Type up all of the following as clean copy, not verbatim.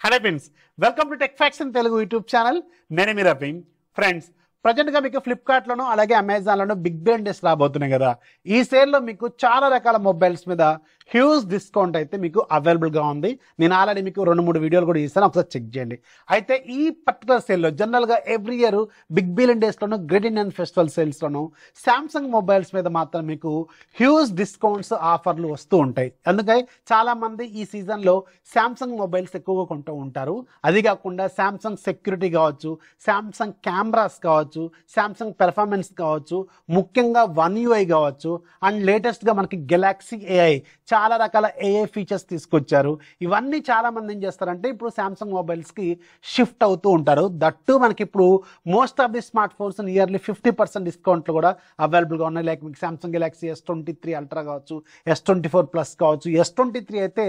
Hello friends, welcome to tech fax in Telugu YouTube channel. నేను మీ Rafeem. Friends, ప్రజెంట్గా మీకు ఫ్లిప్కార్ట్లోనూ అలాగే అమెజాన్లోనూ బిగ్ బిలియన్ డేస్ రాబోతున్నాయి కదా. ఈ సేల్లో మీకు చాలా రకాల మొబైల్స్ మీద హ్యూజ్ డిస్కౌంట్ అయితే మీకు అవైలబుల్గా ఉంది. నేను ఆల్రెడీ మీకు 2-3 వీడియోలు కూడా ఇస్తాను, ఒకసారి చెక్ చేయండి. అయితే ఈ పర్టికులర్ సేల్లో జనరల్గా ఎవ్రీ ఇయర్ బిగ్ బిలియన్ డేస్లోనూ గ్రేట్ ఇండియన్ ఫెస్టివల్ సేల్స్లోనూ శాంసంగ్ మొబైల్స్ మీద మాత్రం మీకు హ్యూజ్ డిస్కౌంట్స్ ఆఫర్లు వస్తూ ఉంటాయి. అందుకని చాలామంది ఈ సీజన్లో శాంసంగ్ మొబైల్స్ ఎక్కువగా కొంటూ ఉంటారు. అది కాకుండా శాంసంగ్ సెక్యూరిటీ కావచ్చు, శాంసంగ్ కెమెరాస్ కావచ్చు, శాంసంగ్ పెర్ఫార్మెన్స్ కావచ్చు, ముఖ్యంగా వన్ యూఐ కావచ్చు, అండ్ లేటెస్ట్గా మనకి గెలాక్సీ ఏఐ చాలా రకాల ఏఐ ఫీచర్స్ తీసుకొచ్చారు. ఇవన్నీ చాలా మంది ఏం చేస్తారంటే ఇప్పుడు శాంసంగ్ మొబైల్స్కి షిఫ్ట్ అవుతూ ఉంటారు. దట్టు మనకి ఇప్పుడు most of the smart phones nearly 50% డిస్కౌంట్లు కూడా అవైలబుల్గా ఉన్నాయి. లైక్ మీకు శాంసంగ్ గెలాక్సీ S23 అల్ట్రా కావచ్చు, S24 ప్లస్ కావచ్చు. S23 అయితే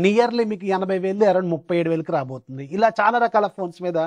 నియర్లీ మీకు 80,000 అరౌండ్ 37,000కి రాబోతుంది. ఇలా చాలా రకాల ఫోన్స్ మీద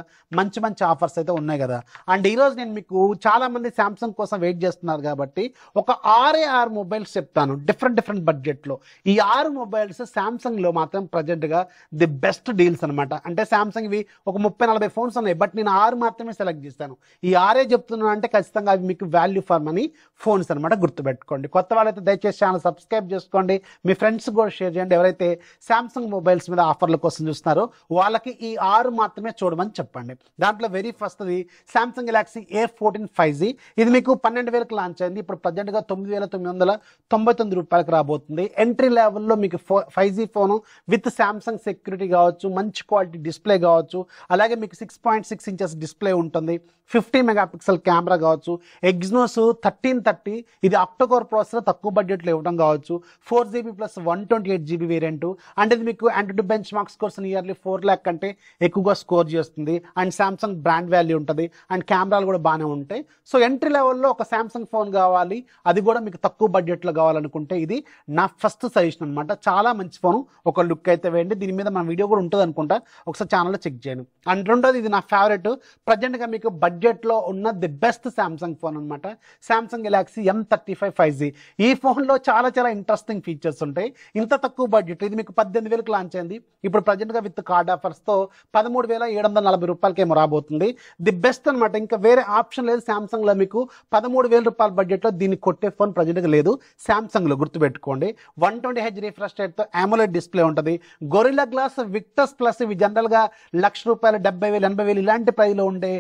మంచి మంచి ఆఫర్స్ అయితే ఉన్నాయి కదా. అండ్ ఈరోజు నేను మీకు చాలా మంది శాంసంగ్ కోసం వెయిట్ చేస్తున్నారు కాబట్టి ఒక 6 మొబైల్స్ చెప్తాను డిఫరెంట్ బడ్జెట్లో. ఈ 6 మొబైల్స్ శాంసంగ్లో మాత్రం ప్రజెంట్గా ది బెస్ట్ డీల్స్ అనమాట. అంటే శాంసంగ్ ఇవి ఒక 30-40 ఫోన్స్ ఉన్నాయి, బట్ నేను 6 మాత్రమే సెలెక్ట్ చేస్తాను. ఈ 6 చెప్తున్నాను అంటే ఖచ్చితంగా అవి మీకు వాల్యూ ఫర్ మనీ ఫోన్స్ అనమాట, గుర్తుపెట్టుకోండి. కొత్త వాళ్ళైతే దయచేసి ఛానల్ సబ్స్క్రైబ్ చేసుకోండి, మీ ఫ్రెండ్స్ కూడా షేర్ చేయండి. ఎవరైతే శాంసంగ్ మొబైల్స్ మీద ఆఫర్ల కోసం చూస్తున్నారో వాళ్ళకి ఈ 6 మాత్రమే చూడమని చెప్పండి. దాంట్లో వెరీ ఫస్ట్ది శాంసంగ్ గెలాక్సీ A14 5G. ఇది మీకు 12,000కి లాంచ్ అయింది. ఇప్పుడు ప్రజెంట్గా 9,999 రూపాయలకు రాబోతుంది. ఎంట్రీ లెవెల్లో మీకు 5G phone with Samsung security కావచ్చు, మంచి క్వాలిటీ డిస్ప్లే కావచ్చు, అలాగే మీకు 6.6 ఇంచెస్ డిస్ప్లే ఉంటుంది, 50 మెగాపిక్సెల్ కెమెరా కావచ్చు, ఎగ్జినోస్ 1330 ఇది అక్టోకోర్ ప్రాసెసర్ తక్కువ బడ్జెట్లో ఇవ్వడం కావచ్చు, 4GB plus 128GB variant. And ఇది మీకు anti bench mark scores nearly 4 lakh కంటే ఎక్కువగా స్కోర్ చేస్తుంది. అండ్ శాంసంగ్ బ్రాండ్ వాల్యూ ఉంటుంది, అండ్ కెమెరాలు కూడా బాగానే ఉంటాయి. సో ఎంట్రీ లెవెల్లో ఒక శాంసంగ్ ఫోన్ కావాలి, అది కూడా మీకు తక్కువ బడ్జెట్లో కావాలనుకుంటే ఇది నా ఫస్ట్ సజెషన్ అనమాట. చాలా మంచి ఫోన్, ఒక లుక్ అయితే వేయండి. దీని మీద మన వీడియో కూడా ఉంటుంది అనుకుంటా, ఒకసారి ఛానల్లో చెక్ చేయండి. అండ్ రెండోది, ఇది నా ఫేవరెట్ ప్రజెంట్గా మీకు బడ్జెట్లో ఉన్న ది బెస్ట్ శాంసంగ్ ఫోన్ అనమాట, శాంసంగ్ గెలాక్సీ M35 5G. ఈ ఫోన్లో చాలా ఇంట్రెస్టింగ్ ఫీచర్స్ ఉంటాయి. ఇంత తక్కువ బడ్జెట్, ఇది మీకు 18,000కి లాంచ్ అయింది. ఇప్పుడు ప్రజెంట్గా విత్ కార్డ్ ఆఫర్స్తో 13,740 రూపాయలకేమో రాబోతుంది. ది బెస్ట్ అనమాట, ఇంకా వేరే ఆప్షన్ లేదు. శాంసంగ్లో మీకు 13,000 రూపాయల బడ్జెట్లో దీన్ని కొట్టే ఫోన్ ప్రజెంట్గా లేదు శాంసంగ్లో, గుర్తుపెట్టుకోండి. 120Hz రిఫ్రెష్ రేట్తో AMOLED డిస్ప్లే ఉంటుంది. గొరిల్లా గ్లాస్ విక్టస్ ప్లస్ ఇవి జనరల్గా ₹1,00,000 70,000 80,000 ఇలాంటి ప్రైస్లో ఉండే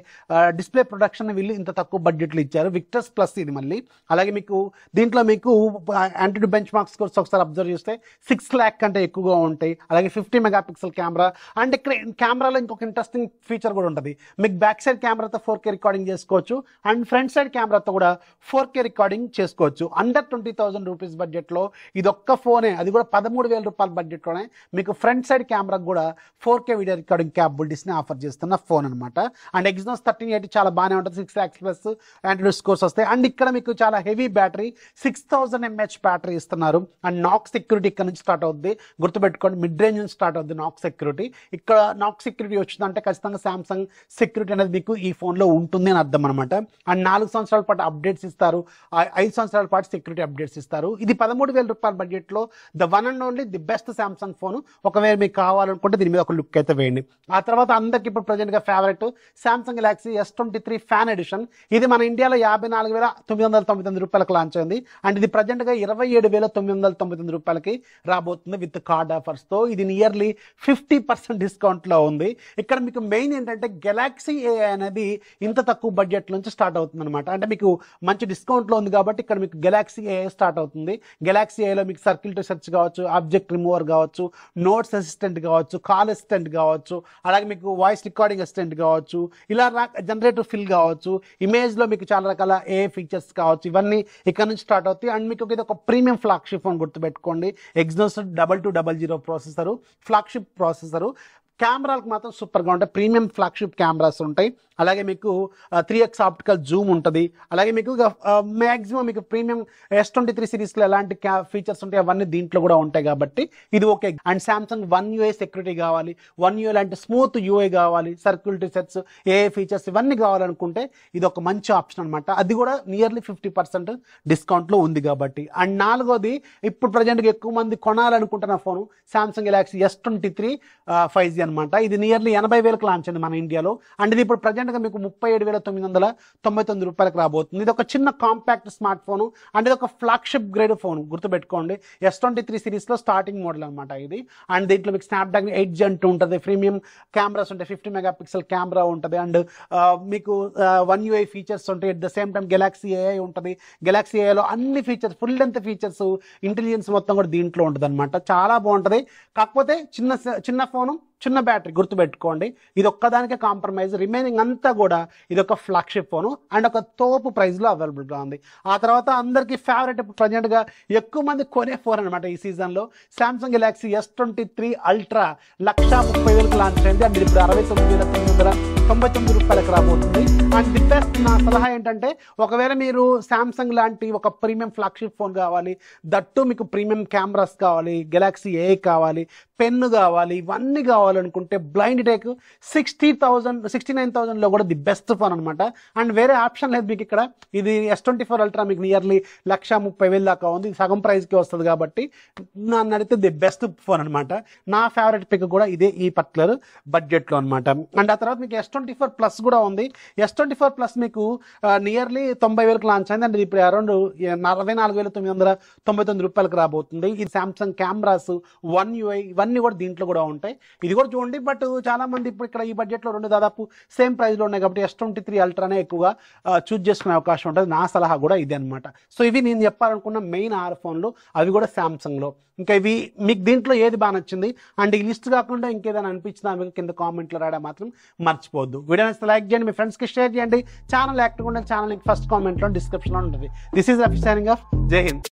డిస్ప్లే ప్రొడక్షన్ వీళ్ళు ఇంత తక్కువ బడ్జెట్లో ఇచ్చారు. విక్టస్ ప్లస్ ఇది మళ్ళీ. అలాగే మీకు దీంట్లో మీకు యాంటీ బెంచ్ మార్క్ స్కోర్స్ ఒకసారి అబ్జర్వ్ చేస్తే 6 lakh కంటే ఎక్కువగా ఉంటాయి. అలాగే 50 మెగాపిక్సెల్ కెమెరా. అండ్ ఇక్కడ కెమెరాలో ఇంకొక ఇంట్రెస్టింగ్ ఫీచర్ కూడా ఉంటుంది. మీకు బ్యాక్ సైడ్ కెమెరాతో 4K రికార్డింగ్ చేసుకోవచ్చు, అండ్ ఫ్రంట్ సైడ్ కెమెరాతో కూడా 4K రికార్డింగ్ చేసుకోవచ్చు. అండర్ 20,000 రూపీస్ బడ్జెట్లో ఇది ఒక్క ఫోనే, అది కూడా 13,000 రూపాయల బడ్జెట్లోనే మీకు ఫ్రంట్ సైడ్ కెమెరాకు కూడా 4K వీడియో రికార్డింగ్ క్యాపబిలిటీస్ని ఆఫర్ చేస్తున్న ఫోన్ అనమాట. అండ్ ఎగ్జినోస్ 1380 చాలా బాగానే ఉంటుంది, 6 lakhs ప్లస్ యాంటీ స్కోర్స్ వస్తాయి. అండ్ ఇక్కడ మీకు చాలా హెవీ బ్యాటరీ 6000 mAh బ్యాటరీ ఇస్తున్నారు. అండ్ నాక్ సెక్యూరిటీ ఇక్కడ నుంచి స్టార్ట్ అవుతుంది, గుర్తుపెట్టుకోండి. మిడ్ రేంజ్ నుంచి స్టార్ట్ అవుతుంది నాక్ సెక్యూరిటీ. ఇక్కడ నాక్ సెక్యూరిటీ వచ్చిందంటే ఖచ్చితంగా శాంసంగ్ సెక్యూరిటీ అనేది మీకు ఈ ఫోన్లో ఉంటుంది అని అర్థం అనమాట. అండ్ 4 సంవత్సరాల పాటు అప్డేట్స్ ఇస్తారు, 5 సంవత్సరాల పాటు సెక్యూరిటీ అప్డేట్స్ ఇస్తారు. ఇది 13,000 రూపాయల బడ్జెట్లో the one and only the best Samsung phone. ఒకవేళ మీకు కావాలనుకుంటే దీని మీద ఒక లుక్ అయితే వేయండి. ఆ తర్వాత అందరికి ఇప్పుడు ప్రజెంట్గా favourite Samsung Galaxy S23 fan edition. ఇది మన ఇండియాలో 54,999 రూపాయలకు లాంచ్ అయింది. అండ్ ఇది ప్రజెంట్గా 27,999 రూపాయలకి రాబోతుంది విత్ కార్డ్ ఆఫర్స్తో. ఇది నియర్లీ 50% డిస్కౌంట్లో ఉంది. ఇక్కడ మీకు మెయిన్ ఏంటంటే గెలాక్సీ ఏఐ అనేది ఇంత తక్కువ బడ్జెట్ నుంచి స్టార్ట్ అవుతుంది అనమాట. అంటే మీకు మంచి డిస్కౌంట్లో ఉంది కాబట్టి ఇక్కడ మీకు గెలాక్సీ ఏఐ స్టార్ట్ అవుతుంది. గెలాక్సీ ఏఐలో మీకు సర్కిల్ టు సెర్చ్ కావచ్చు, ఆబ్జెక్ట్ రిమూవర్ కావచ్చు, నోట్స్ అసిస్టెంట్ కావచ్చు, కాల్ అసిస్టెంట్ కావచ్చు, అలాగే మీకు వాయిస్ రికార్డింగ్ అసిస్టెంట్ కావచ్చు, ఇలా జనరేటర్ ఫిల్ కావచ్చు, ఇమేజ్లో మీకు చాలా రకాల ఏఐ ఫీచర్స్ కావచ్చు, ఇవన్నీ ఇక్కడ నుంచి స్టార్ట్ అవుతాయి. అండ్ మీకు ఇది ఒక ప్రీమియం ఫ్లాగ్షిప్ ఫోన్, గుర్తుపెట్టుకోండి. Exynos 2200 processor, flagship processor. కెమెరాలకు మాత్రం సూపర్గా ఉంటాయి, ప్రీమియం ఫ్లాగ్షిప్ కెమెరాస్ ఉంటాయి. అలాగే మీకు 3x ఆప్టికల్ జూమ్ ఉంటుంది. అలాగే మీకు మ్యాక్సిమం మీకు ప్రీమియం S23 సిరీస్లో ఎలాంటి ఫీచర్స్ ఉంటాయి అవన్నీ దీంట్లో కూడా ఉంటాయి కాబట్టి ఇది okay. And Samsung one UI security కావాలి, వన్ యూఐ లాంటి స్మూత్ యూఐ కావాలి, సర్క్యులరీ సెట్స్, ఏఏ ఫీచర్స్ ఇవన్నీ కావాలనుకుంటే ఇది ఒక మంచి ఆప్షన్ అనమాట. అది కూడా నియర్లీ 50% డిస్కౌంట్లో ఉంది కాబట్టి. అండ్ నాలుగోది, ఇప్పుడు ప్రజెంట్గా ఎక్కువ మంది కొనాలనుకుంటున్న phone Samsung Galaxy S23 5G అనమాట. ఇది నియర్లీ 80,000కి లాంచ్ అయింది మన ఇండియాలో. అండ్ ఇది ఇప్పుడు ప్రజెంట్గా మీకు 37,999 రూపాయలకు రాబోతుంది. ఇది ఒక చిన్న కాంపాక్ట్ స్మార్ట్ ఫోన్ అండ్ ఇది ఒక ఫ్లాగ్షిప్ గ్రేడ్ ఫోన్ గుర్తుపెట్టుకోండి. S23 సిరీస్లో స్టార్టింగ్ మోడల్ అనమాట ఇది. అండ్ దీంట్లో మీకు స్నాప్డ్రాగన్ 8 Gen 2 ఉంటుంది, ప్రీమియం కెమెరాస్ ఉంటాయి, 50 మెగాపిక్సెల్ కెమెరా ఉంటుంది, అండ్ మీకు One UI ఫీచర్స్ ఉంటాయి. At the same time Galaxy AI ఉంటుంది. గెలాక్సీ ఏఐలో అన్ని features, full length features, intelligence మొత్తం కూడా దీంట్లో ఉంటుంది అనమాట. చాలా బాగుంటుంది. కాకపోతే చిన్న ఫోను, చిన్న బ్యాటరీ గుర్తుపెట్టుకోండి. ఇది ఒక్కదానికే కాంప్రమైజ్, రిమైనింగ్ అంతా కూడా ఇది ఒక ఫ్లాగ్షిప్ ఫోను అండ్ ఒక తోపు ప్రైస్లో అవైలబుల్గా ఉంది. ఆ తర్వాత అందరికీ ఫేవరెట్ ప్రజెంట్గా ఎక్కువ మంది కొనే ఫోన్ అనమాట ఈ సీజన్లో సామ్సంగ్ గెలాక్సీ S23 అల్ట్రా 1,30,000కి లాంచ్ అయింది. అండ్ ఇప్పుడు 69,999 రూపాయలకు రాబోతుంది. అండ్ ది బెస్ట్ నా సలహా ఏంటంటే, ఒకవేళ మీరు సామ్సంగ్ లాంటి ఒక ప్రీమియం ఫ్లాగ్షిప్ ఫోన్ కావాలి, దట్టు మీకు ప్రీమియం కెమెరాస్ కావాలి, గెలాక్సీ AI కావాలి, పెన్ను కావాలి, ఇవన్నీ కావాలనుకుంటే బ్లైండ్ టేక్ 69,000లో కూడా ది బెస్ట్ ఫోన్ అనమాట. అండ్ వేరే ఆప్షన్ లేదు మీకు ఇక్కడ. ఇది S24 అల్ట్రా మీకు నియర్లీ 1,30,000 దాకా ఉంది. సగం ప్రైస్కి వస్తుంది కాబట్టి నన్ను అడిగితే ది బెస్ట్ ఫోన్ అనమాట. నా ఫేవరెట్ పిక్ కూడా ఇదే, ఈ పర్టికులర్ బడ్జెట్లో అనమాట. అండ్ ఆ తర్వాత మీకు S24 ప్లస్ కూడా ఉంది. S24 ప్లస్ మీకు నియర్లీ 90,000కి లాంచ్ అయింది. అండ్ ఇప్పుడు అరౌండ్ 44,999 రూపాయలకు రాబోతుంది. ఇది సామ్సంగ్ కెమెరాస్, One UI ఇవన్నీ కూడా దీంట్లో కూడా ఉంటాయి. ఇది కూడా చూడండి. బట్ చాలా మంది ఇప్పుడు ఇక్కడ ఈ బడ్జెట్లో రెండు దాదాపు సేమ్ ప్రైస్లో ఉన్నాయి కాబట్టి S23 అల్ట్రానే ఎక్కువగా చూజ్ చేసుకునే అవకాశం ఉంటుంది. నా సలహా కూడా ఇదే అనమాట. సో ఇవి నేను చెప్పాలనుకున్న మెయిన్ 6 ఫోన్లు, అవి కూడా సామ్సంగ్లో. ఇంకా ఇవి మీకు దీంట్లో ఏది బాగా నచ్చింది అండ్ ఈ లిస్ట్ కాకుండా ఇంకేదైనా అనిపించిందా మీకు కింద కామెంట్లో రాయడం మాత్రం మర్చిపోవద్దు. వీడియో నచ్చితే లైక్ చేయండి, మీ ఫ్రెండ్స్కి షేర్ చేయండి. ఛానల్ యాక్టివ్గా ఉండే ఛానల్ ఫస్ట్ కామెంట్లో డిస్క్రిప్షన్లో ఉంటుంది. This is Rafi signing off. జై హింద్.